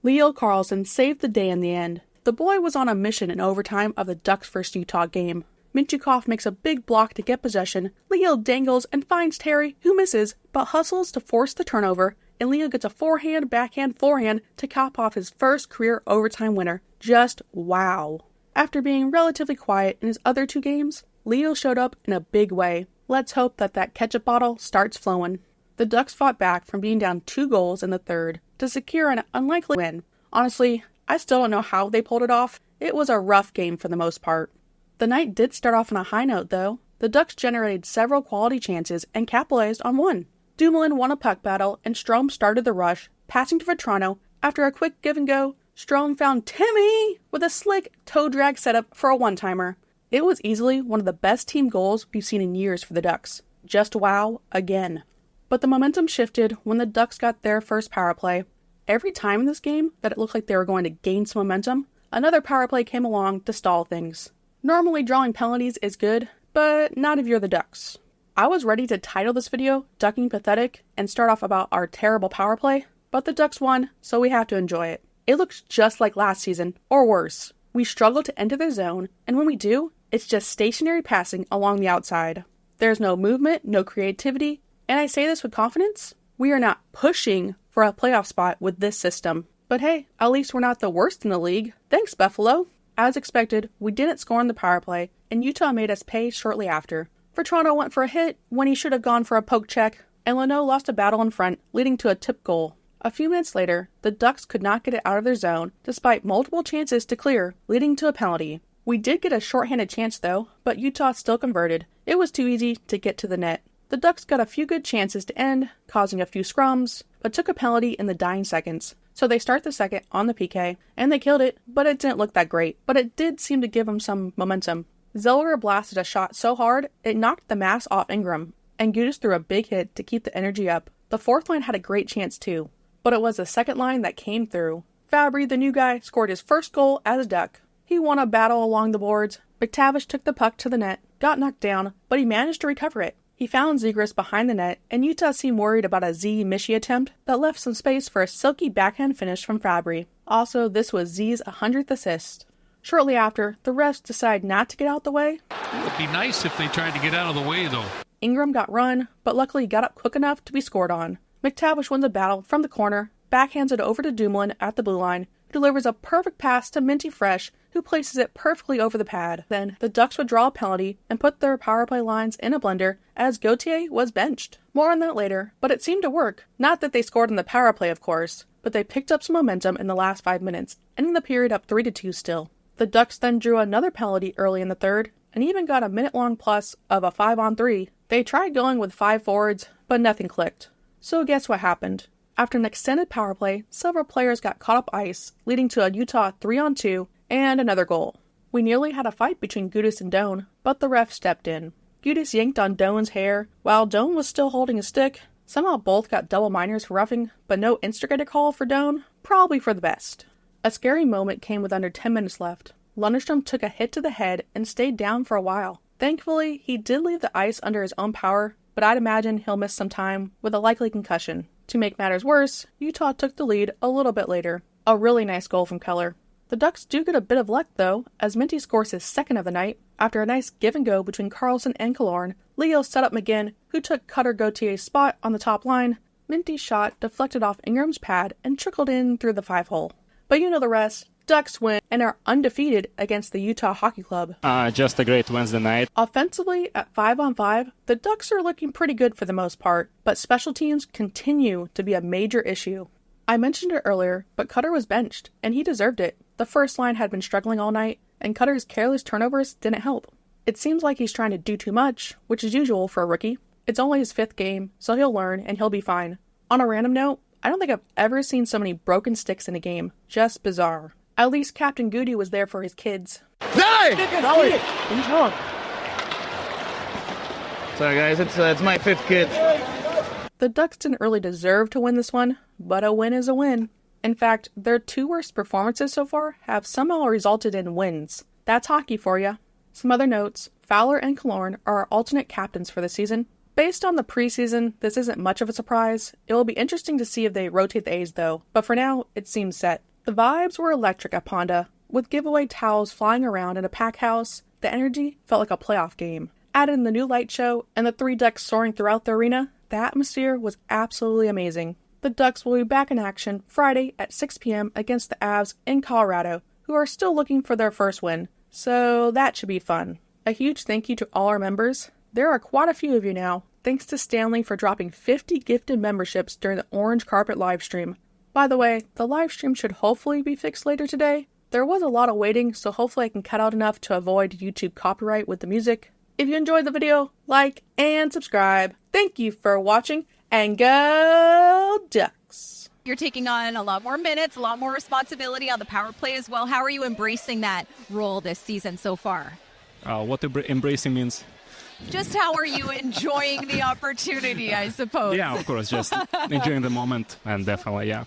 Leo Carlsson saved the day in the end. The boy was on a mission in overtime of the Ducks' first Utah game. Minty makes a big block to get possession. Leo dangles and finds Terry, who misses, but hustles to force the turnover, and Leo gets a forehand-backhand-forehand to cap off his first career overtime winner. Just wow. After being relatively quiet in his other 2 games, Leo showed up in a big way. Let's hope that ketchup bottle starts flowing. The Ducks fought back from being down 2 goals in the third to secure an unlikely win. Honestly, I still don't know how they pulled it off. It was a rough game for the most part. The night did start off on a high note, though. The Ducks generated several quality chances and capitalized on one. Dumoulin won a puck battle, and Strome started the rush, passing to Vetrano. After a quick give-and-go, Strome found Timmy with a slick toe drag setup for a one-timer. It was easily one of the best team goals we've seen in years for the Ducks. Just wow again. But the momentum shifted when the Ducks got their first power play. Every time in this game that it looked like they were going to gain some momentum, another power play came along to stall things. Normally drawing penalties is good, but not if you're the Ducks. I was ready to title this video Ducking Pathetic and start off about our terrible power play, but the Ducks won, so we have to enjoy it. It looks just like last season, or worse. We struggle to enter their zone, and when we do, it's just stationary passing along the outside. There's no movement, no creativity, and I say this with confidence, we are not pushing for a playoff spot with this system. But hey, at least we're not the worst in the league. Thanks, Buffalo. As expected, we didn't score in the power play, and Utah made us pay shortly after. Vetrano went for a hit when he should have gone for a poke check, and Leno lost a battle in front, leading to a tip goal. A few minutes later, the Ducks could not get it out of their zone, despite multiple chances to clear, leading to a penalty. We did get a shorthanded chance though, but Utah still converted. It was too easy to get to the net. The Ducks got a few good chances to end, causing a few scrums, but took a penalty in the dying seconds. So they start the second on the PK, and they killed it, but it didn't look that great. But it did seem to give them some momentum. Zellweger blasted a shot so hard, it knocked the mask off Ingram, and Gudas threw a big hit to keep the energy up. The fourth line had a great chance too, but it was the second line that came through. Fabbri, the new guy, scored his first goal as a Duck. He won a battle along the boards. McTavish took the puck to the net, got knocked down, but he managed to recover it. He found Zegras behind the net, and Utah seemed worried about a Z-Mishi attempt that left some space for a silky backhand finish from Fabbri. Also, this was Z's 100th assist. Shortly after, the refs decided not to get out the way. It would be nice if they tried to get out of the way, though. Ingram got run, but luckily got up quick enough to be scored on. McTavish wins a battle from the corner, backhands it over to Dumoulin at the blue line, who delivers a perfect pass to Minty Fresh, who places it perfectly over the pad. Then, the Ducks would draw a penalty and put their power play lines in a blender, as Gauthier was benched. More on that later, but it seemed to work. Not that they scored in the power play, of course, but they picked up some momentum in the last 5 minutes, ending the period up 3-2 still. The Ducks then drew another penalty early in the third, and even got a minute-long plus of a 5-on-3. They tried going with 5 forwards, but nothing clicked. So guess what happened? After an extended power play, several players got caught up ice, leading to a Utah 3-on-2 and another goal. We nearly had a fight between Gudas and Doan, but the ref stepped in. Gudas yanked on Doan's hair, while Doan was still holding a stick. Somehow both got double minors for roughing, but no instigator call for Doan, probably for the best. A scary moment came with under 10 minutes left. Lunderstrom took a hit to the head and stayed down for a while. Thankfully, he did leave the ice under his own power, but I'd imagine he'll miss some time with a likely concussion. To make matters worse, Utah took the lead a little bit later. A really nice goal from Keller. The Ducks do get a bit of luck though, as Minty scores his second of the night. After a nice give-and-go between Carlsson and Killorn, Leo set up McGinn, who took Cutter Gautier's spot on the top line. Minty's shot deflected off Ingram's pad and trickled in through the 5-hole. But you know the rest. Ducks win and are undefeated against the Utah Hockey Club. Just a great Wednesday night. Offensively, at 5-on-5, the Ducks are looking pretty good for the most part, but special teams continue to be a major issue. I mentioned it earlier, but Cutter was benched, and he deserved it. The first line had been struggling all night, and Cutter's careless turnovers didn't help. It seems like he's trying to do too much, which is usual for a rookie. It's only his 5th game, so he'll learn and he'll be fine. On a random note, I don't think I've ever seen so many broken sticks in a game. Just bizarre. At least Captain Goody was there for his kids. Sorry guys, it's my 5th kid. The Ducks didn't really deserve to win this one, but a win is a win. In fact, their 2 worst performances so far have somehow resulted in wins. That's hockey for ya. Some other notes, Fowler and Killorn are our alternate captains for the season. Based on the preseason, this isn't much of a surprise. It will be interesting to see if they rotate the A's though, but for now, it seems set. The vibes were electric at Ponda. With giveaway towels flying around in a pack house, the energy felt like a playoff game. Add in the new light show and the 3 Ducks soaring throughout the arena, the atmosphere was absolutely amazing. The Ducks will be back in action Friday at 6 p.m. against the Avs in Colorado, who are still looking for their first win, so that should be fun. A huge thank you to all our members. There are quite a few of you now. Thanks to Stanley for dropping 50 gifted memberships during the Orange Carpet livestream. By the way, the livestream should hopefully be fixed later today. There was a lot of waiting, so hopefully I can cut out enough to avoid YouTube copyright with the music. If you enjoyed the video, like and subscribe. Thank you for watching, and go Ducks! You're taking on a lot more minutes, a lot more responsibility on the power play as well. How are you embracing that role this season so far? What embracing means? Just how are you enjoying the opportunity, I suppose? Yeah, of course, just enjoying the moment, and definitely, yeah.